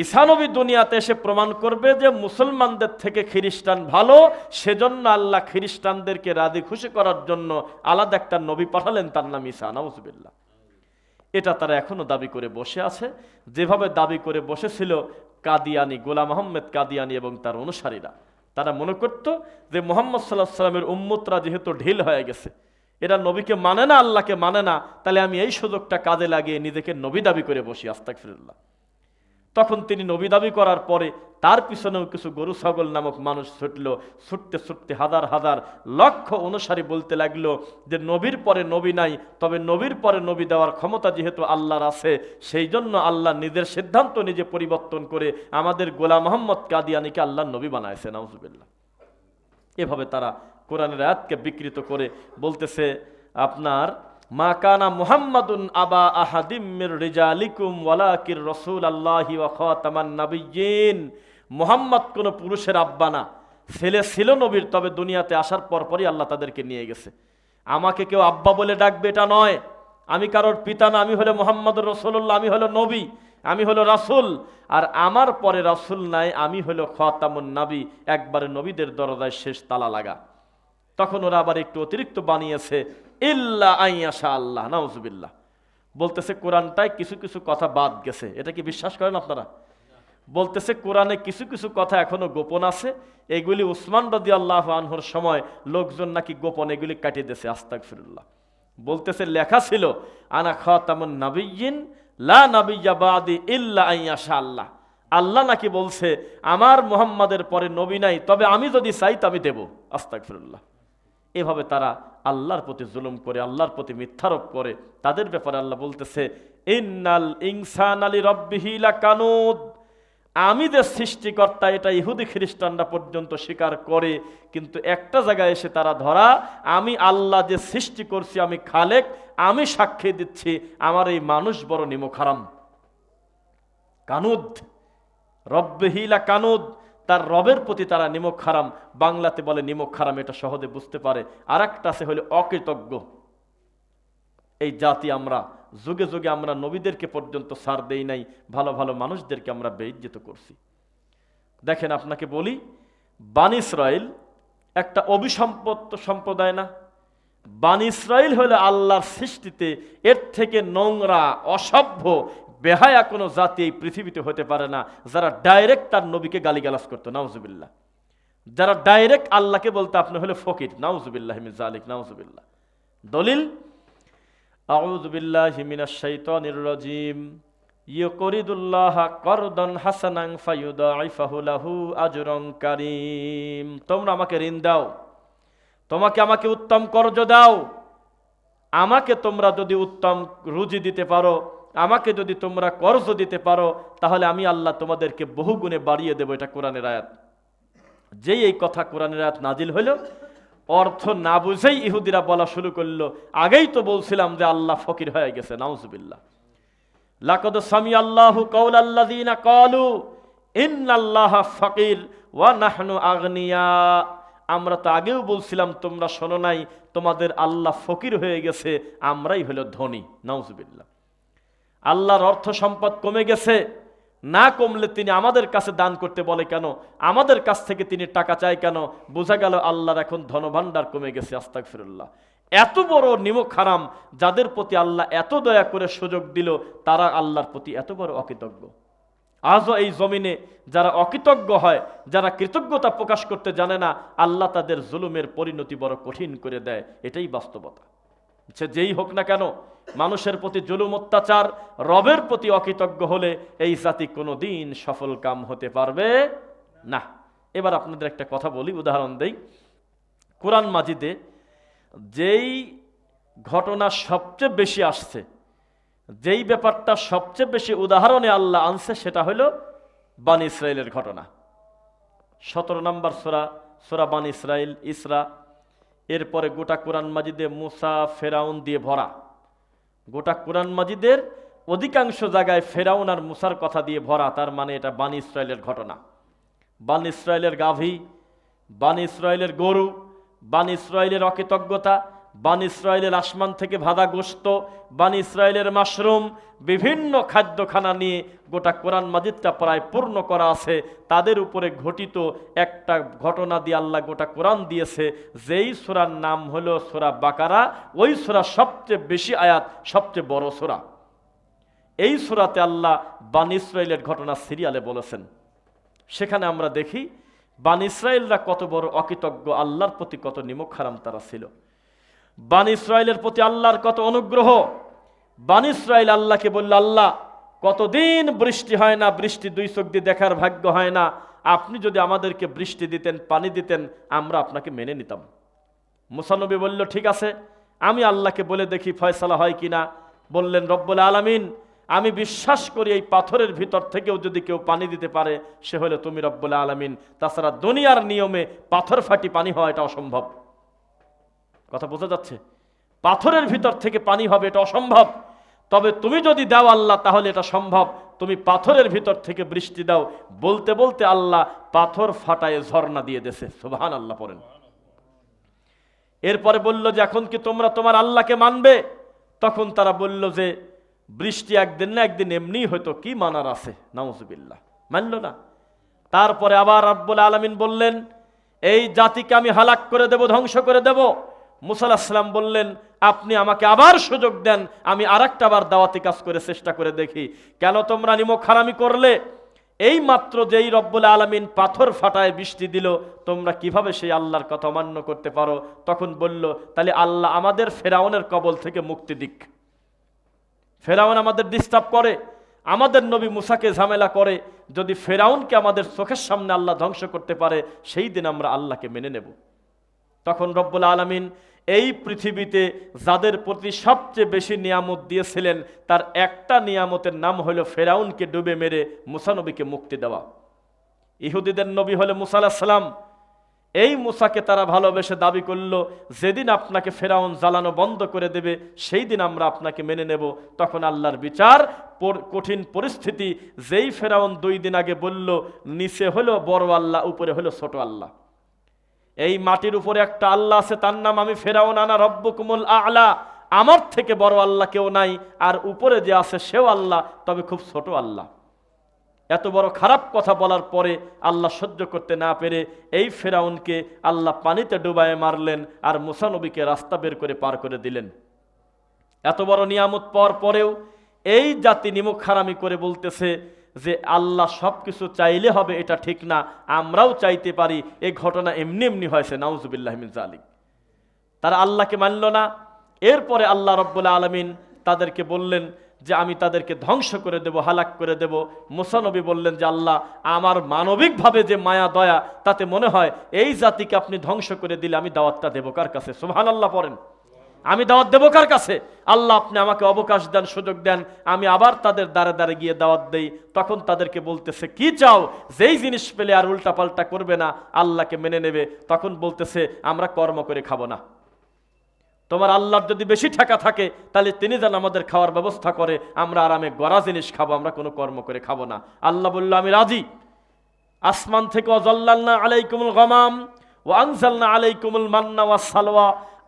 ঈসা নবী দুনিয়াতে এসে প্রমাণ করবে যে মুসলমানদের থেকে খ্রিস্টান ভালো, সেজন্য আল্লাহ খ্রিস্টানদেরকে রাজি খুশি করার জন্য আলাদা একটা নবী পাঠালেন, তার নাম ঈসা। নাউজুবিল্লাহ। এটা তারা এখনো দাবি করে বসে আছে, যেভাবে দাবি করে বসেছিল কাদিয়ানি, গোলাম আহমেদ কাদিয়ানি এবং তার অনুসারীরা। তারা মনে করত যে মুহাম্মদ সাল্লাল্লাহু আলাইহি সাল্লামের উম্মতরা যেহেতু ঢিল হয়ে গেছে, এরা নবীকে মানে না, আল্লাহকে মানে না, তাহলে আমি এই সুযোগটা কাজে লাগিয়ে নিজেকে নবী দাবি করে বসি। আস্তাগফিরুল্লাহ। তখন তিনি নবী দাবি করার পরে তার পিছনেও কিছু গরু ছাগল নামক মানুষ ছুটল। ছুটতে ছুটতে হাজার হাজার লক্ষ অনুসারী বলতে লাগলো যে নবীর পরে নবী নাই, তবে নবীর পরে নবী দেওয়ার ক্ষমতা যেহেতু আল্লাহর আছে, সেই জন্য আল্লাহ নিজের সিদ্ধান্ত নিজে পরিবর্তন করে আমাদের গোলাম মোহাম্মদ কাদিয়ানিকে আল্লাহর নবী বানাইছে। নাউজুবিল্লাহ। এভাবে তারা কোরআনের আয়াতকে বিকৃত করে বলতেছে আপনার মা কানা মুহাম্মাদুন আবা আহাদিম মির রিজালিকুম ওয়ালাকির রাসূলুল্লাহি ওয়া খাতামান নাবিয়্যিন। মুহাম্মদ কোন পুরুষের আব্বা না, ছেলে ছিল নবীর, তবে দুনিয়াতে আসার পরপরই আল্লাহ তাদেরকে নিয়ে গেছে। আমাকে কেউ আব্বা বলে ডাকবে এটা নয়, আমি কারোর পিতা না, আমি হলো মুহাম্মদুর রাসূলুল্লাহ, আমি হলো নবী, আমি হলো রাসূল। আর আমার পরে রাসূল নাই, আমি হলো খাতামুন নবী, একবারে নবীদের দরজায় শেষ তালা লাগা। তখন ওরা আবার একটু অতিরিক্ত বানিয়েছে, ইল্লা আইয়াশা আল্লাহ। নাউজুবিল্লাহ। বলতেছে কোরআনটায় কিছু কিছু কথা বাদ গেছে। এটা কি বিশ্বাস করেন আপনারা? বলতেছে কোরআনে কিছু কিছু কথা এখনো গোপন আছে, এগুলি উসমান রাদিয়াল্লাহু আনহুর সময় লোকজন নাকি গোপন এগুলি কাটিয়ে দিয়েছে। আস্তাগফিরুল্লাহ। বলতেছে লেখা ছিল আনা খাতামুন নাবিয়্যিন লা নাবিয়্যা বাদি ইল্লা আইয়াশা আল্লাহ। আল্লাহ নাকি বলছে আমার মুহাম্মাদের পরে নবী নাই, তবে আমি যদি চাই তবে দেব। আস্তাগফিরুল্লাহ। এভাবে তারা আল্লাহর প্রতি জুলুম করে, আল্লাহর প্রতি মিথ্যারোপ করে। তাদের ব্যাপারে আল্লাহ বলতেছে ইন্নাল ইনসানা লিরাব্বিহি লাকানুদ। আমি যে সৃষ্টিকর্তা এটা ইহুদি খ্রিস্টানরা পর্যন্ত স্বীকার করে, কিন্তু একটা জায়গায় এসে তারা ধরা, আমি আল্লাহ যে সৃষ্টি করছি, আমি খালেক, আমি সাক্ষী দিচ্ছি আমার এই মানুষ বড় নিমক হারাম। কানুদ, রব্বিহি লাকানুদ, তার রবের প্রতি তারা নিমক হারাম। বাংলাতে বলে নিমক হারাম, এটা সহজে বুঝতে পারে। আর একটা আছে হলো অকৃতজ্ঞ। এই জাতি আমরা যুগে যুগে আমরা নবীদেরকে পর্যন্ত ছাড় দেই নাই, ভালো ভালো মানুষদেরকে আমরা বেইজ্জত করছি। দেখেন আপনাকে বলি, বানী ইসরাইল একটা অভিসম্পত্ত সম্প্রদায় না? বানী ইসরাইল হলো আল্লাহর সৃষ্টিতে এর থেকে নোংরা, অসভ্য, বেহায়া কোনো জাতি এই পৃথিবীতে হতে পারে না, যারা ডাইরেক্ট তার নবীকে গালিগালাজ করতো। নাউজুবিল্লাহ। যারা ডাইরেক্ট আল্লাহকে বলতো আপনি হলো ফকির। নাউজুবিল্লাহ মিন যালিক। নাউজুবিল্লাহ। দলিল আউযু বিল্লাহি মিনাশ শাইতানির রাজীম। ইয়ুরিদুল্লাহ করদান হাসানান ফায়ুদাইফাহু লাহু আজরান কারীম। তোমরা আমাকে ঋণ দাও, আমাকে উত্তম কর্জ দাও, আমাকে তোমরা যদি উত্তম রুজি দিতে পারো, আমাকে যদি তোমরা কর্জ দিতে পারো, তাহলে আমি আল্লাহ তোমাদেরকে বহুগুণে বাড়িয়ে দেব। এটা কোরআনের আয়াত। যেই এই কথা কোরআনের আয়াত নাজিল হইল, অর্থ না বুঝেই ইহুদিরা বলা শুরু করলো, আগেই তো বলছিলাম যে আল্লাহ ফকির হয়ে গেছে। নাউজুবিল্লাহ। লাকাদ সামিআল্লাহু কাওলাল্লাযীনা ক্বালু ইন্নাল্লাহা ফাকির ওয়া নাহনু আগনিয়া। আমরা তো আগেও বলছিলাম, তোমরা শোনো নাই, তোমাদের আল্লাহ ফকির হয়ে গেছে, আমরাই হলো ধনী। নাউজুবিল্লাহ। আল্লাহর অর্থ সম্পদ কমে গেছে, না কমলে তিনি আমাদের কাছে দান করতে বলে কেন? আমাদের কাছ থেকে তিনি টাকা চায় কেন? বোঝা গেল আল্লাহর এখন ধনভাণ্ডার কমে গেছে। আস্তাগফিরুল্লাহ। এত বড় নিমক হারাম, যাদের প্রতি আল্লাহ এত দয়া করে সুযোগ দিল, তারা আল্লাহর প্রতি এত বড় অকৃতজ্ঞ। আজও এই জমিনে যারা অকৃতজ্ঞ হয়, যারা কৃতজ্ঞতা প্রকাশ করতে জানে না, আল্লাহ তাদের জুলুমের পরিণতি বড় কঠিন করে দেয়। এটাই বাস্তবতা। সে যেই হোক না কেন, মানুষের প্রতি জুলুম, অত্যাচার, রবের প্রতি অকৃতজ্ঞ হলে এই জাতি কোনোদিন সফল কাম হতে পারবে না। এবার আপনাদের একটা কথা বলি, উদাহরণ দেই। কোরআন মাজিদে যেই ঘটনা সবচেয়ে বেশি আসছে, যেই ব্যাপারটা সবচেয়ে বেশি উদাহরণে আল্লাহ আনছে, সেটা হলো বানী ইসরাইলের ঘটনা। 17 নম্বর সূরা, সূরা বানী ইসরাইল, ইসরা। এরপরে গোটা কোরআন মাজিদে মুসা, ফেরাউন দিয়ে ভরা। গোটা কোরআন মাজিদের অধিকাংশ জায়গায় ফেরাউন আর মুসার কথা দিয়ে ভরা। তার মানে এটা বানী ইসরাইলের ঘটনা। বানী ইসরাইলের গাভী, বানী ইসরাইলের গরু, বানী ইসরাইলের অকৃতজ্ঞতা, বানি ইসরায়েলের আসমান থেকে ভাদা গোশত, বানি ইসরায়েলের মাশরুম, বিভিন্ন খাদ্যখানা নিয়ে গোটা কোরআন মাজিদটা প্রায় পূর্ণ করা আছে। তাদের উপরে ঘটিত একটা ঘটনা দিয়ে আল্লাহ গোটা কোরআন দিয়েছে, যেই সূরার নাম হলো সূরা বাকারা। ওই সূরা সবচেয়ে বেশি আয়াত, সবচেয়ে বড় সূরা। এই সূরাতে আল্লাহ বানি ইসরায়েলের ঘটনা সিরিয়ালে বলেছেন। সেখানে আমরা দেখি বানি ইসরায়েলরা কত বড় অকৃতজ্ঞ, আল্লাহর প্রতি কত নিমক হারাম তারা ছিল। বানি ইসরায়েলের প্রতি আল্লাহর কত অনুগ্রহ। বানি ইসরায়েল আল্লাহকে বলল, আল্লাহ কতদিন বৃষ্টি হয় না, বৃষ্টি দুই চোখ দিয়ে দেখার ভাগ্য হয় না, আপনি যদি আমাদেরকে বৃষ্টি দিতেন, পানি দিতেন, আমরা আপনাকে মেনে নিতাম। মুসা নবী বলল, ঠিক আছে, আমি আল্লাহকে বলে দেখি ফয়সালা হয় কিনা। বললেন, রব্বুল আলামিন, আমি বিশ্বাস করি এই পাথরের ভিতর থেকেও যদি কেউ পানি দিতে পারে সে হলো তুমি রব্বুল আলামিন। তাছাড়া দুনিয়ার নিয়মে পাথর ফাটি পানি হওয়া এটা অসম্ভব। কথা বোঝা যাচ্ছে? পাথরের ভিতর থেকে পানি হবে এটা অসম্ভব। তবে তুমি যদি দাও আল্লাহ, তাহলে এটা সম্ভব। তুমি পাথরের ভিতর থেকে বৃষ্টি দাও। বলতে বলতে আল্লাহ পাথর ফাটায় ঝর্ণা দিয়ে দেছে। সুবহানাল্লাহ পড়েন। এরপরে বলল যে এখন কি তোমরা তোমার আল্লাহকে মানবে? তখন তারা বলল যে বৃষ্টি একদিন না একদিন এমনি হয়তো, কি মানার আছে? নাউজুবিল্লাহ, মানল না। তারপরে আবার রব্বুল আলামিন বললেন, এই জাতিকে আমি হালাক করে দেব, ধ্বংস করে দেব। মুসা আলাইহিস সালাম বললেন, আপনি আমাকে আবার সুযোগ দেন, আমি আরেকটা বার দাওয়াতি কাজ করে চেষ্টা করে দেখি। কেন তোমরা নিমক হারামি করলে? এই মাত্র যেই রব্বুল আলামিন পাথর ফাটায় বৃষ্টি দিল, তোমরা কিভাবে সেই আল্লাহর কথা অমান্য করতে পারো? তখন বলল, তাহলে আল্লাহ আমাদের ফেরাউনের কবল থেকে মুক্তি দিক। ফেরাউন আমাদের ডিস্টার্ব করে, আমাদের নবী মুসাকে ঝামেলা করে। যদি ফেরাউনকে আমাদের চোখের সামনে আল্লাহ ধ্বংস করতে পারে, সেই দিন আমরা আল্লাহকে মেনে নেব। তখন রব্বুল আলামিন এই পৃথিবীতে যাদের প্রতি সবচেয়ে বেশি নিয়ামত দিয়েছিলেন, তার একটা নিয়ামতের নাম হলো ফেরাউনকে ডুবে মেরে মুসা নবীকে মুক্তি দেওয়া। ইহুদিদের নবী হলো মুসা আলাইহিস সালাম। এই মুসাকে তারা ভালোবেসে দাবি করলো, যেদিন আপনাকে ফেরাউন জ্বালানো বন্ধ করে দেবে সেই দিন আমরা আপনাকে মেনে নেব। তখন আল্লাহর বিচার, কঠিন পরিস্থিতি। যেই ফেরাউন 2 দিন আগে বলল নিচে হলো বড় আল্লাহ, উপরে হলো ছোট আল্লাহ, এই মাটির উপরে একটা আল্লাহ আছে, তার নাম আমি ফেরাউন আনা রব্বুকুমুল আ'লা, আমার থেকে বড় আল্লাহ কেউ নাই, আর উপরে যে আছে সেও আল্লাহ, তবে খুব ছোট আল্লাহ। এত বড় খারাপ কথা বলার পরে আল্লাহ সহ্য করতে না পেরে এই ফেরাউনকে আল্লাহ পানিতে ডুবায়ে মারলেন, আর মুসা নবীকে রাস্তা বের করে পার করে দিলেন। এত বড় নিয়ামত পাওয়ার পরেও এই জাতি নিমক হারামি করে বলতেছে যে আল্লাহ সবকিছু চাইলে হবে, এটা ঠিক না, আমরাও চাইতে পারি। এই ঘটনা এমনি এমনি হয়েছে, নাউজুবিল্লাহ মিন যালিক। তারা আল্লাহকে মানল না। এরপরে আল্লাহ রব্বুল আলামিন তাদেরকে বললেন যে আমি তাদেরকে ধ্বংস করে দেব, হালাক করে দেব। মুসা নবী বললেন যে আল্লাহ, আমার মানবিকভাবে যে মায়া দয়া, তাতে মনে হয় এই জাতিকে আপনি ধ্বংস করে দিলে আমি দাওয়াতটা দেব কার কাছে? সুবহানাল্লাহ পড়েন। আমি দাওয়াত দেব কার কাছে? আল্লাহ আপনি আমাকে অবকাশ দেন, সুযোগ দেন, আমি আবার তাদের দ্বারে দ্বারে গিয়ে দাওয়াত দেই। তখন তাদেরকে বলতেছে, কি চাও? যেই জিনিস পেলে আর উল্টাপাল্টা করবে না, আল্লাহকে মেনে নেবে। তখন বলতেছে, আমরা কর্ম করে খাবো না। তোমার আল্লাহর যদি বেশি টাকা থাকে তাহলে তিনি যেন আমাদের খাওয়ার ব্যবস্থা করে, আমরা আরামে গড়া জিনিস খাবো, আমরা কোনো কর্ম করে খাবো না। আল্লাহ বলল, আমি রাজি। আসমান থেকে ওয়াজাল্লালনা আলাইকুমুল গামাম ওয়া আনজালনা আলাইকুমুল মান্না ওয়াস সালওয়া,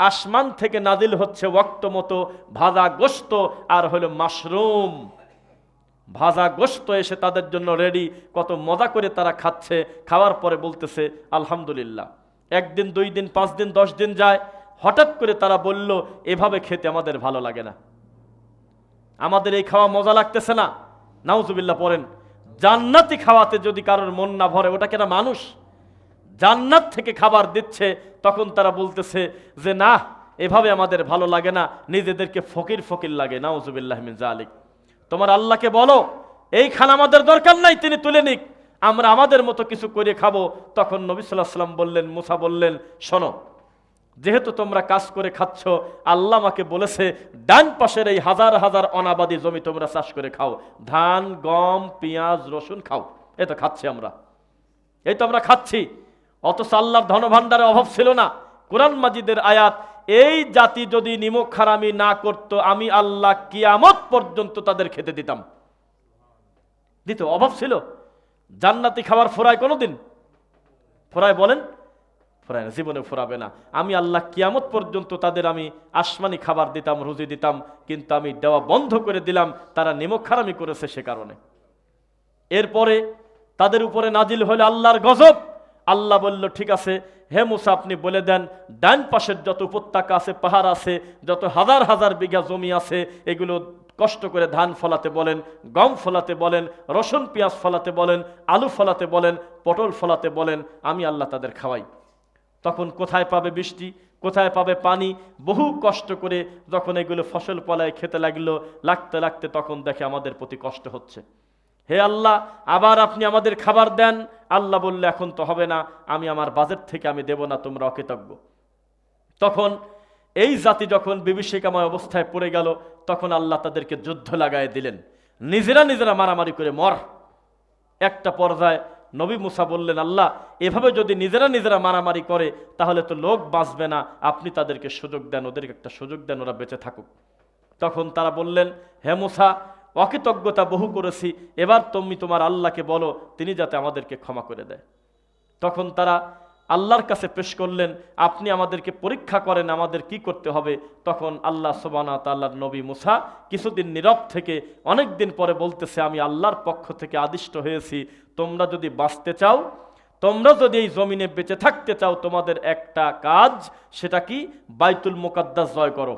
আসমান থেকে নাজিল হচ্ছে ওয়াক্ত মতো ভাজা গোশত আর হলো মাশরুম। ভাজা গোশত এসে তাদের জন্য রেডি, কত মজা করে তারা খাচ্ছে। খাওয়ার পরে বলতেছে আলহামদুলিল্লাহ। 1 দিন 2 দিন 5 দিন 10 দিন যায়, হঠাৎ করে তারা বলল, এভাবে খেতে আমাদের ভালো লাগে না, আমাদের এই খাওয়া মজা লাগতেছে না। নাউজুবিল্লাহ পড়েন। জান্নাতি খাওয়াতে যদি কারোর মন না ভরে, ওটা কেন মানুষ? জান্নাত থেকে খাবার দিচ্ছে, তখন তারা বলতেছে যে না, এভাবে আমাদের ভালো লাগে না, নিজেদেরকে ফকির ফকির লাগে। নাউজুবিল্লাহ মিন যালিক। তোমার আল্লাহকে বলো এই খানা আমাদের দরকার নাই, তিনি তুলে নিক, আমরা আমাদের মতো কিছু করে খাবো। তখন নবী সাল্লাল্লাহু আলাইহি ওয়াসাল্লাম বললেন, মুসা বললেন, শোনো, যেহেতু তোমরা কাজ করে খাচ্ছ, আল্লাহ আমাকে বলেছে ডান পাশের এই হাজার হাজার অনাবাদী জমি তোমরা চাষ করে খাও, ধান, গম, পেঁয়াজ, রসুন খাও। এই তো খাচ্ছি আমরা, এই তো আমরা খাচ্ছি। অথচ আল্লাহর ধনভাণ্ডারে অভাব ছিল না। কোরআন মাজিদের আয়াত, এই জাতি যদি নিমক হারামি না করত, আমি আল্লাহ কিয়ামত পর্যন্ত তাদের খেতে দিতাম। দিত, অভাব ছিল। জান্নাতি খাবার ফোরায় কোনোদিন? ফোরায় বলেন? ফুরায় না, জীবনে ফুরাবে না। আমি আল্লাহ কিয়ামত পর্যন্ত তাদের আমি আসমানি খাবার দিতাম, রুজি দিতাম, কিন্তু আমি দেওয়া বন্ধ করে দিলাম, তারা নিমক হারামি করেছে সে কারণে। এরপরে তাদের উপরে নাজিল হলো আল্লাহর গজব। আল্লাহ বলল, ঠিক আছে হে মুসা, আপনি বলে দেন ডান পাশের যত উপত্যকা আছে, পাহাড় আছে, যত হাজার হাজার বিঘা জমি আছে, এগুলো কষ্ট করে ধান ফলাতে বলেন, গম ফলাতে বলেন, রসুন পেঁয়াজ ফলাতে বলেন, আলু ফলাতে বলেন, পটল ফলাতে বলেন, আমি আল্লাহ তাদের খাওয়াই। তখন কোথায় পাবে বৃষ্টি, কোথায় পাবে পানি? বহু কষ্ট করে যখন এগুলো ফসল ফলায় খেতে লাগতে লাগতে তখন দেখে আমাদের প্রতি কষ্ট হচ্ছে। হে আল্লাহ, আবার আপনি আমাদের খাবার দেন। আল্লাহ বললে, এখন তো হবে না, আমি আমার বাজেট থেকে আমি দেব না, তোমরা অকৃতজ্ঞ। তখন এই জাতি যখন বিভীষিকাময় অবস্থায় পড়ে গেল, তখন আল্লাহ তাদেরকে যুদ্ধ লাগায় দিলেন, নিজেরা মারামারি করে মর। একটা পর্যায়ে নবী মুসা বললেন, আল্লাহ এভাবে যদি নিজেরা মারামারি করে তাহলে তো লোক বাঁচবে না, আপনি তাদেরকে সুযোগ দেন, ওদেরকে একটা সুযোগ দেন, ওরা বেঁচে থাকুক। তখন তারা বললেন, হে মুসা, অকৃতজ্ঞতা বহু করেছি, এবার তুমি তোমার আল্লাহকে বলো, তিনি যাতে আমাদেরকে ক্ষমা করে দেয়। তখন তারা আল্লাহর কাছে পেশ করলেন, আপনি আমাদেরকে পরীক্ষা করেন, আমাদের কি করতে হবে। তখন আল্লাহ সুবহানাহু ওয়া তাআলার নবী মুসা কিছুদিন নীরব থেকে অনেক দিন পরে বলতেছে, আমি আল্লাহর পক্ষ থেকে আদিষ্ট হয়েছি, তোমরা যদি বাঁচতে চাও, তোমরা যদি এই জমিনে বেঁচে থাকতে চাও, তোমাদের একটা কাজ, সেটা কি? বাইতুল মুকাদ্দাস জয় করো,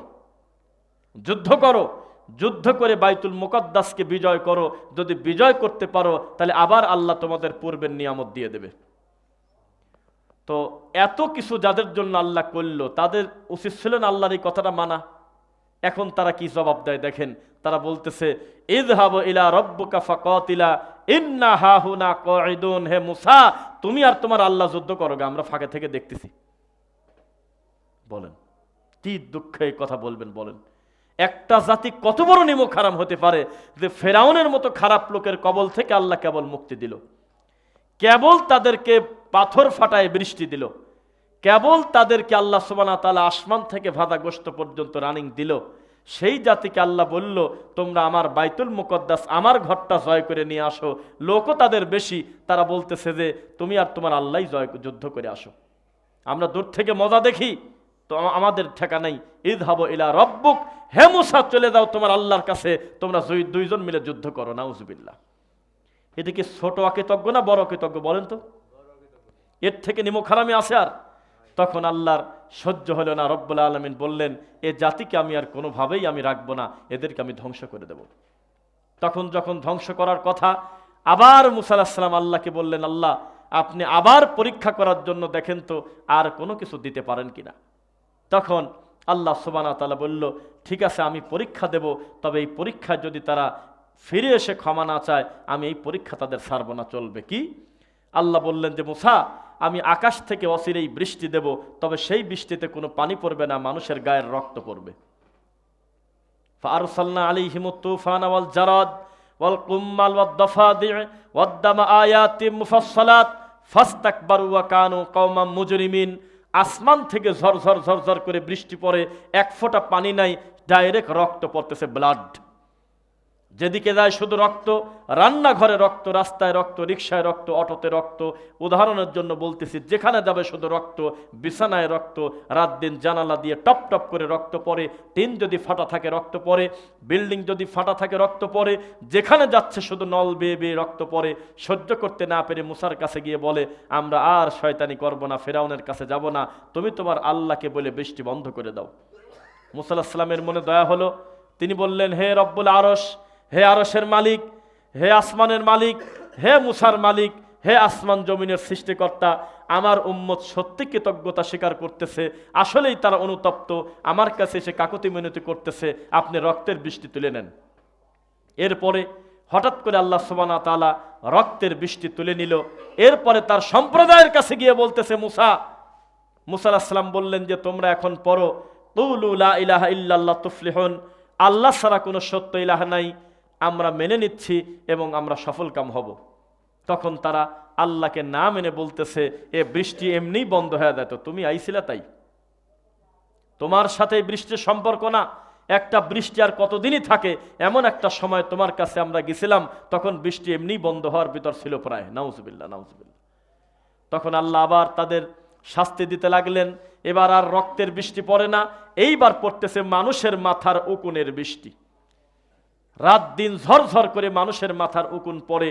যুদ্ধ করো, যুদ্ধ করে বাইতুল মুকাদ্দাসকে বিজয় করো। যদি বিজয় করতে পারো তাহলে আবার আল্লাহ তোমাদের পূর্বের নিয়ামত দিয়ে দেবে। তো এত কিছু যাদের জন্য আল্লাহ করলো, তাদের উচিত ছিল না আল্লাহর এই কথাটা মানা। এখন তারা কি জবাব দেয় দেখেন, তারা বলতেছে, ইযহাবু ইলা রাব্বিকা ফাকাতিলা ইন্না হাহুনা কাঈদুন। হে মুসা, তুমি আর তোমার আল্লাহ যুদ্ধ করো, আমরা ফাঁকে থেকে দেখতেছি। বলেন কি দুঃখে এই কথা বলবেন? বলেন একটা জাতি কত বড় নিমক হারাম হতে পারে যে ফেরাউনের মতো খারাপ লোকের কবল থেকে আল্লাহ কেবল মুক্তি দিল, কেবল তাদেরকে পাথর ফাটায় বৃষ্টি দিল, কেবল তাদেরকে আল্লাহ সুবহানাহু ওয়া তাআলা আসমান থেকে ভাদা গোশত পর্যন্ত রানিং দিল। সেই জাতিকে আল্লাহ বলল, তোমরা আমার বাইতুল মুকদ্দাস, আমার ঘরটা জয় করে নিয়ে আসো। লোকও তাদের বেশি, তারা বলতেছে যে তুমি আর তোমার আল্লাহই যুদ্ধ করে আসো। আমরা দূর থেকে মজা দেখি, তো আমাদের ঠেকা নাই। ইযহাবু ইলা রাব্বিক, হে মুসা চলে যাও তোমার আল্লাহর কাছে, তোমরা দুইজন মিলে যুদ্ধ করো। নাউজুবিল্লাহ। এটা কি ছোট অকৃতজ্ঞ না বড় অকৃতজ্ঞ বলেন তো? এর থেকে নিমক হারামি আছে আর? তখন আল্লাহর সহ্য হলো না, রব্বুল আলামিন বললেন, এ জাতিকে আমি আর কোনোভাবেই আমি রাখবো না, এদেরকে আমি ধ্বংস করে দেব। তখন যখন ধ্বংস করার কথা, আবার মুসা আলাইহিস সালাম আল্লাহকে বললেন, আল্লাহ আপনি আবার পরীক্ষা করার জন্য দেখেন তো আর কোনো কিছু দিতে পারেন কিনা। তখন আল্লাহ সুবহানাহু ওয়া তাআলা বলল, ঠিক আছে আমি পরীক্ষা দেব, তবে এই পরীক্ষায় যদি তারা ফিরে এসে ক্ষমা না চায়, আমি এই পরীক্ষা তাদের ছাড়ব না। চলবে কি? আল্লাহ বললেন যে, মুসা আমি আকাশ থেকে অচিরেই বৃষ্টি দেব, তবে সেই বৃষ্টিতে কোনো পানি পড়বে না, মানুষের গায়ের রক্ত পড়বে। ফাআরসালনা আলাইহিমুত তুফানা ওয়াল জারাদ ওয়াল কুম্মাল ওয়াদ দাফাদি' ওয়াদ দামা আয়াতিম মুফাসসালাত ফাস্তাকবারু ওয়া কানু কওমান মুজরিমিন। আসমান থেকে ঝরঝর করে বৃষ্টি পড়ে, এক ফোঁটা পানি নাই, ডাইরেক্ট রক্ত পড়তেছে, ব্লাড। যেদিকে যায় শুধু রক্ত, রান্নাঘরে রক্ত, রাস্তায় রক্ত, রিকশায় রক্ত, অটোতে রক্ত। উদাহরণের জন্য বলতেছি, যেখানে যাবে শুধু রক্ত, বিছানায় রক্ত, রাত দিন জানালা দিয়ে টপ টপ করে রক্ত পড়ে, টিন যদি ফাটা থাকে রক্ত পড়ে, বিল্ডিং যদি ফাটা থাকে রক্ত পড়ে, যেখানে যাচ্ছে শুধু নল বেয়ে বেয়ে রক্ত পড়ে। সহ্য করতে না পেরে মুসার কাছে গিয়ে বলে, আমরা আর শয়তানি করব না, ফেরাউনের কাছে যাব না, তুমি তোমার আল্লাহকে বলে বৃষ্টি বন্ধ করে দাও। মুসা আলাইহিস সালামের মনে দয়া হলো, তিনি বললেন, হে রব্বুল আরশ, হে আরশের মালিক, হে আসমানের মালিক, হে মুসার মালিক, হে আসমান জমিনের সৃষ্টিকর্তা, আমার উম্মত সত্যি কৃতজ্ঞতা স্বীকার করতেছে, আসলেই তারা অনুতপ্ত, আমার কাছে এসে কাকুতি মিনতি করতেছে, আপনি রক্তের বৃষ্টি তুলে নেন। এরপরে হঠাৎ করে আল্লাহ সুবহানাহু ওয়া তাআলা রক্তের বৃষ্টি তুলে নিল। এরপরে তার সম্প্রদায়ের কাছে গিয়ে বলতেছে, মুসা আলাইহিস সালাম বললেন যে, তোমরা এখন পড়ো, কুলু লা ইলাহা ইল্লাল্লাহ তুফলিহুন, আল্লাহ ছাড়া কোনো সত্য ইলাহ নাই, আমরা মেনে নিচ্ছি এবং আমরা সফলকাম হব। তখন তারা আল্লাহকে না মেনে বলতেছে, এ বৃষ্টি এমনিই বন্ধ হয়ে যেত, তুমি আইছিলা তাই, তোমার সাথে বৃষ্টির সম্পর্ক না, একটা বৃষ্টি আর কতদিনই থাকে, এমন একটা সময় তোমার কাছে আমরা গেছিলাম, তখন বৃষ্টি এমনিই বন্ধ হওয়ার ভিতর ছিল প্রায়। নাউজুবিল্লাহ, নাউজুবিল্লাহ। তখন আল্লাহ আবার তাদের শাস্তি দিতে লাগলেন। এবার আর রক্তের বৃষ্টি পড়ে না, এইবার পড়তেছে মানুষের মাথার উকুনের বৃষ্টি। রাত দিন ঝরঝর করে মানুষের মাথার উকুন পড়ে।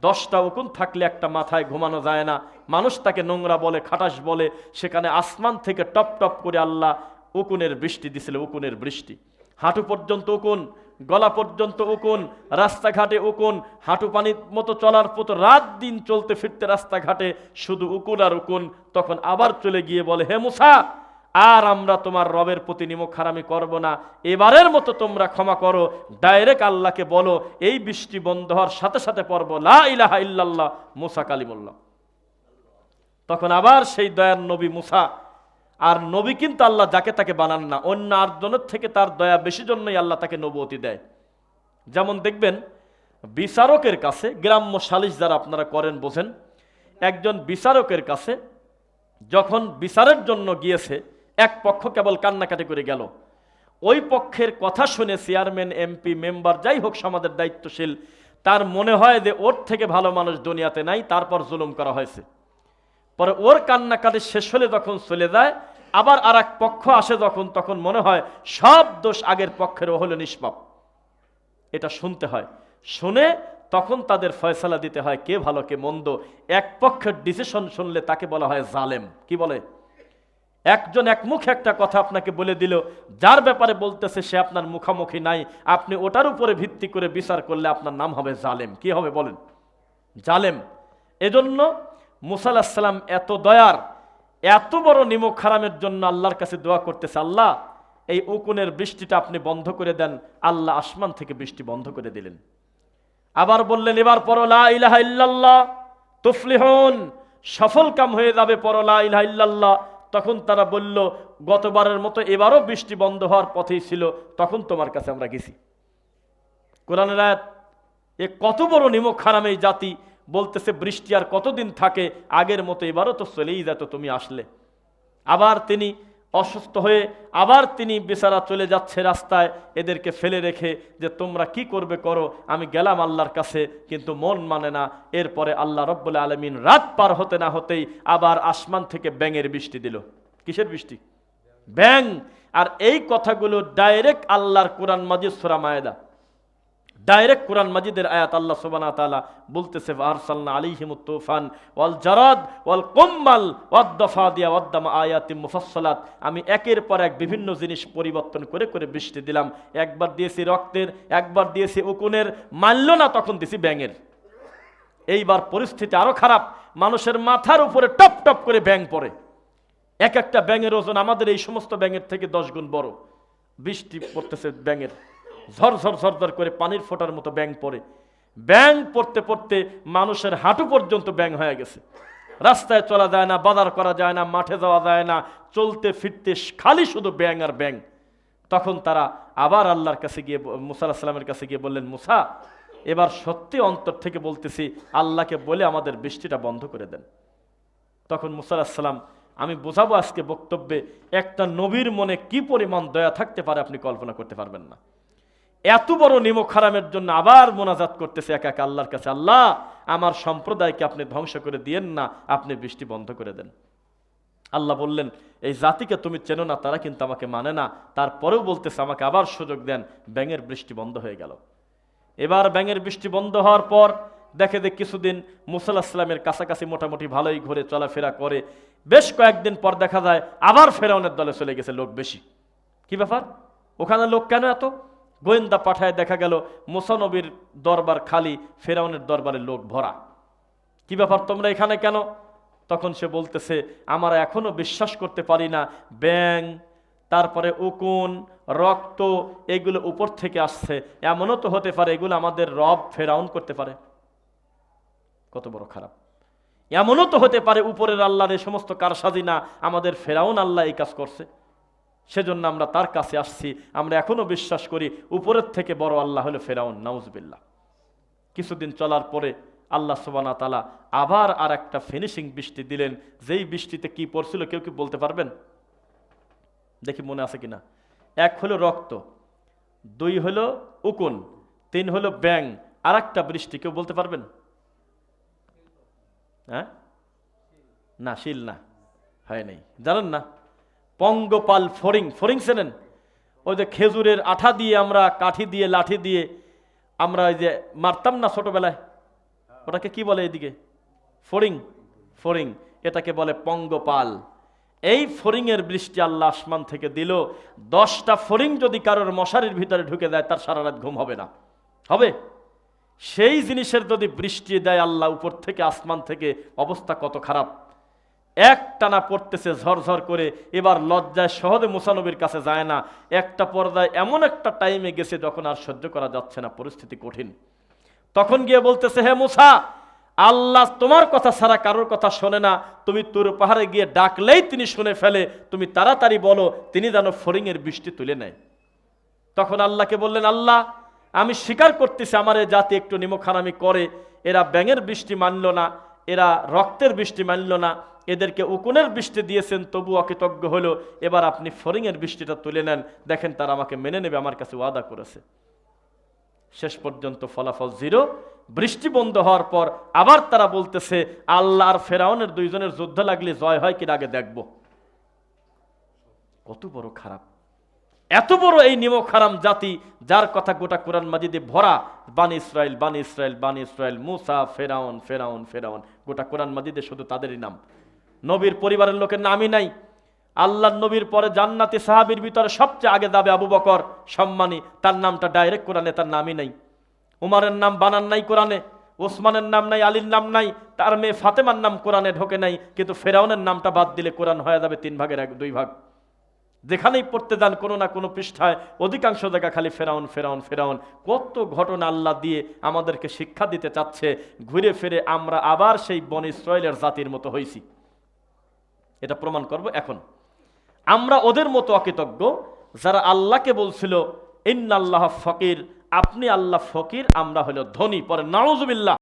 10টা উকুন থাকলে একটা মাথায় ঘুমানো যায় না। মানুষ তাকে নোংরা বলে, খাটাস বলে। সেখানে আসমান থেকে টপ টপ করে আল্লাহ উকুনের বৃষ্টি দিছিল, উকুনের বৃষ্টি। হাঁটু পর্যন্ত উকুন, গলা পর্যন্ত উকুন, রাস্তাঘাটে উকুন, হাঁটু পানির মতো চলার পথ, রাত দিন চলতে ফিরতে রাস্তাঘাটে শুধু উকুন আর উকুন। তখন আবার চলে গিয়ে বলে, হে মুসা, আর আমরা তোমার রবের প্রতি নিমক হারামি করব না, এবারের মতো তোমরা ক্ষমা করো। ডাইরেক্ট আল্লাহকে বলো, এই বৃষ্টি বন্ধ হওয়ার সাথে সাথে পড়ব লা ইলাহা ইল্লাল্লাহ মুসা কালিমুল্লাহ। তখন আবার সেই দয়ার নবী মুসা, আর নবী কিন্তু আল্লাহ যাকে তাকে বানান না, অন্য আটজনের থেকে তার দয়া বেশি জন্যই আল্লাহ তাকে নবুয়তি দেয়। যেমন দেখবেন বিচারকের কাছে, গ্রাম্য সালিশ যারা আপনারা করেন বোঝেন, একজন বিচারকের কাছে যখন বিচারের জন্য গিয়েছে, এক পক্ষ কেবল কান্নাকাটি করে গেল। ওই পক্ষের কথা শুনে চেয়ারম্যান, এমপি, মেম্বার, যাই হোক সমাজের দায়িত্বশীল, তার মনে হয় যে ওর থেকে ভালো মানুষ দুনিয়াতে নাই, তারপর জুলুম করা হয়েছে। পরে ওর কান্নাকাটি শেষ হলে যখন চলে যায়, আবার আর এক পক্ষ আসে যখন, তখন মনে হয় সব দোষ আগের পক্ষের, ও হলো নিষ্পাপ। এটা শুনতে হয়, শুনে তখন তাদের ফয়সালা দিতে হয় কে ভালো কে মন্দ। এক পক্ষের ডিসিশন শুনলে তাকে বলা হয় জালেম। কি বলে? একজন এক মুখে একটা কথা আপনাকে বলে দিল, যার ব্যাপারে বলতেছে সে আপনার মুখামুখি নাই, আপনি ওটার উপরে ভিত্তি করে বিচার করলে আপনার নাম হবে জালেম। কি হবে বলেন? জালেম। এজন্য মুসা আলাইহিস সালাম এত দয়ার, এত বড় নিমক হারামের জন্য আল্লাহর কাছে দোয়া করতেছে, আল্লাহ এই উকুনের বৃষ্টিটা আপনি বন্ধ করে দেন। আল্লাহ আসমান থেকে বৃষ্টি বন্ধ করে দিলেন। আবার বললেন, এবার পড়ো লা ইলাহা ইল্লাল্লাহ তুফলিহুন, সফল কাম হয়ে যাবে, পড়ো লা ইলাহা ইল্লাল্লাহ। তখন তারা বলল, গতবারের মতো এবারও বৃষ্টি বন্ধ হওয়ার পথেই ছিল, তখন তোমার কাছে আমরা গেছি। কোরআনের আয়াত। এ কত বড় নিমক হারাম এই জাতি, বলতেছে বৃষ্টি আর কতদিন থাকে, আগের মতো এবারও তো চলেই যেত, তুমি আসলে। আবার তিনি অসুস্থ হয়ে আবার তিনি বেচারা চলে যাচ্ছে রাস্তায়, এদেরকে ফেলে রেখে, যে তোমরা কি করবে করো, আমি গেলাম আল্লাহর কাছে, কিন্তু মন মানে না। এরপরে আল্লাহ রব্বুল আলামিন রাত পার হতে না হতেই আবার আসমান থেকে ব্যাঙের বৃষ্টি দিল। কিসের বৃষ্টি? ব্যাঙ। আর এই কথাগুলো ডাইরেক্ট আল্লাহর কোরআন মাজিদ সূরা মায়েদা, ডাইরেক্ট কোরআন মাজিদের আয়াত। আল্লাহ সুবহানাহু ওয়া তাআলা বলতেছে, আরসালনা আলাইহিমুত তুফান ওয়াল জারাদ ওয়াল কুম্মাল ওয়াদ দাফাদিয়া ওয়াদ দাম আয়াতিম মুফাসসালাত। আমি একের পর এক বিভিন্ন জিনিস পরিবর্তন করে করে বৃষ্টি দিলাম। একবার দিয়েছি রক্তের, একবার দিয়েছি উকুনের, মানল না তখন দিয়েছি ব্যাঙের। এইবার পরিস্থিতি আরো খারাপ, মানুষের মাথার উপরে টপ টপ করে ব্যাঙ পড়ে। এক একটা ব্যাঙের ওজন আমাদের এই সমস্ত ব্যাঙের থেকে 10 গুণ বড়। বৃষ্টি পড়তেছে ব্যাঙের, ঝরঝর ঝরঝর করে পানির ফোঁটার মতো ব্যাঙ পড়ে। ব্যাঙ পড়তে পড়তে মানুষের হাঁটু পর্যন্ত ব্যাঙ হয়ে গেছে। রাস্তায় চলা যায় না, বাজার করা যায় না, মাঠে যাওয়া যায় না, চলতে ফিরতে খালি শুধু ব্যাঙ আর ব্যাঙ। তখন তারা আবার আল্লাহর কাছে গিয়ে, মুসা আলাইহিস সালামের কাছে গিয়ে বললেন, মুসা এবার সত্যি অন্তর থেকে বলতেছি, আল্লাহকে বলে আমাদের বৃষ্টিটা বন্ধ করে দেন। তখন মুসা আলাইহিস সালাম, আমি বোঝাবো আজকে বক্তব্যে, একটা নবীর মনে কি পরিমাণ দয়া থাকতে পারে আপনি কল্পনা করতে পারবেন না। এত বড় নিমক হারামের জন্য আবার মোনাজাত করতেছে একা একা আল্লাহর কাছে, আল্লাহ আমার সম্প্রদায়কে আপনি ধ্বংস করে দিয়েন না, আপনি বৃষ্টি বন্ধ করে দেন। আল্লাহ বললেন, এই জাতিকে তুমি চেনো না, তারা কিন্তু আমাকে মানে না, তারপরেও বলতেছে আমাকে আবার সুযোগ দেন। ব্যাঙের বৃষ্টি বন্ধ হয়ে গেল। এবার ব্যাঙের বৃষ্টি বন্ধ হওয়ার পর দেখে যে কিছুদিন মুসা আলাইহিস সালামের কাছাকাছি মোটামুটি ভালোই ঘুরে চলাফেরা করে। বেশ কয়েকদিন পর দেখা যায় আবার ফেরাউনের দলে চলে গেছে লোক বেশি। কি ব্যাপার, ওখানে লোক কেন এত? গোয়েন্দা পাঠায় দেখা গেল মুসা নবীর দরবার খালি, ফেরাউনের দরবারে লোক ভরা। কি ব্যাপার, তোমরা এখানে কেন? তখন সে বলতেছে, আমরা এখনো বিশ্বাস করতে পারি না ব্যাঙ, তারপরে উকুন, রক্ত, এগুলো উপর থেকে আসছে। এমনও তো হতে পারে এগুলো আমাদের রব ফেরাউন করতে পারে। কত বড় খারাপ! এমনও তো হতে পারে উপরের আল্লাহর এই সমস্ত কারসাজি না, আমাদের ফেরাউন আল্লাহ এই কাজ করছে। সেজন্য আমরা তার কাছে আসছি। আমরা এখনো বিশ্বাস করি উপরের থেকে বড় আল্লাহ হলো ফেরাউন, নাউজুবিল্লাহ। কিছুদিন চলার পরে আল্লাহ সুবহানাহু ওয়া তাআলা আবার আর একটা ফিনিশিং বৃষ্টি দিলেন। যেই বৃষ্টিতে কি পড়ছিল কেউ কি বলতে পারবেন? দেখি মনে আছে কিনা। 1 হলো রক্ত, 2 হলো উকুন, 3 হলো ব্যাঙ, আর একটা বৃষ্টি কেউ বলতে পারবেন? হ্যাঁ, না শিল না, হয় নাই, জানেন না? পঙ্গপাল ফড়িং, ফড়িং চেনেন? ওই যে খেজুরের আঠা দিয়ে আমরা কাঠি দিয়ে লাঠি দিয়ে আমরা ওই যে মারতাম না ছোটবেলায়, ওটাকে কি বলে এদিকে? ফড়িং। ফড়িং, এটাকে বলে পঙ্গপাল। এই ফড়িংয়ের বৃষ্টি আল্লাহ আসমান থেকে দিল। 10টা ফড়িং যদি কারোর মশারির ভিতরে ঢুকে যায় তার সারা রাত ঘুম হবে না। হবে? সেই জিনিসের যদি বৃষ্টি দেয় আল্লাহ উপর থেকে, আসমান থেকে, অবস্থা কত খারাপ। এক টানা পড়তেছে ঝরঝর করে। এবার লজ্জায় সহজে মুসা নবীর কাছে যায় না। একটা পর্যায়ে এমন একটা টাইমে গেছে যখন আর সহ্য করা যাচ্ছে না, পরিস্থিতি কঠিন। তখন গিয়ে বলতেছে, হে মুসা, আল্লাহ তোমার কথা ছাড়া কারোর কথা শোনে না, তুমি তুর পাহাড়ে গিয়ে ডাকলেই তিনি শুনে ফেলে, তুমি তাড়াতাড়ি বলো তিনি যেন ফড়িংয়ের বৃষ্টি তুলে নেয়। তখন আল্লাহকে বললেন, আল্লাহ আমি স্বীকার করতেছি আমার এই জাতি একটু নিমকহারামি করে, এরা ব্যাঙের বৃষ্টি মানল না, এরা রক্তের বৃষ্টি মানল না, এদেরকে উকুনের বৃষ্টি দিয়েছেন তবু অকৃতজ্ঞ হলো, এবার আপনি ফড়িংয়ের বৃষ্টিটা তুলে নেন, দেখেন তারা আমাকে মেনে নেবে, আমার কাছে ওয়াদা করেছে। শেষ পর্যন্ত ফলাফল 0। বৃষ্টি বন্ধ হওয়ার পর আবার তারা বলতেছে, আল্লাহ আর ফেরাউনের দুইজনের যুদ্ধ লাগলে জয় হয় কিনা আগে দেখব। কত বড় খারাপ, এত বড় এই নিমক হারাম জাতি, যার কথা গোটা কোরআন মাজিদে ভরা। বানি ইসরাইল, বানি ইসরাইল, বানি ইসরাইল, মুসা, ফেরাউন, ফেরাউন, ফেরাউন, গোটা কোরআন মাজিদে শুধু তাদেরই নাম, নবীর পরিবারের লোকের নামই নাই। আল্লাহ নবীর পরে জান্নাতি সাহাবীর ভিতরে সবচেয়ে আগে যাবে আবু বকর, সম্মানী, তার নামটা ডাইরেক্ট কোরআনে তার নামই নাই। উমারের নাম বানান নাই কোরআনে, ওসমানের নাম নাই, আলীর নাম নাই, তার মেয়ে ফাতেমার নাম কোরআনে ঢোকে নাই। কিন্তু ফেরাউনের নামটা বাদ দিলে কোরআন হয়ে যাবে 3 ভাগের 2 ভাগ। যেখানেই পড়তে যান কোনো না কোনো পৃষ্ঠায় অধিকাংশ জায়গা খালি ফেরাউন, ফেরাউন, ফেরাউন। কত ঘটনা আল্লাহ দিয়ে আমাদেরকে শিক্ষা দিতে চাচ্ছে। ঘুরে ফিরে আমরা আবার সেই বনী ইসরাইলের জাতির মতো হয়েছি। এটা প্রমাণ করব এখন। আমরা ওদের মতো অকৃতজ্ঞ যারা আল্লাহকে বলছিল ইন্নাল্লাহ ফকির, আপনি আল্লাহ ফকির, আমরা হলো ধনী। পরে নাউজুবিল্লাহ।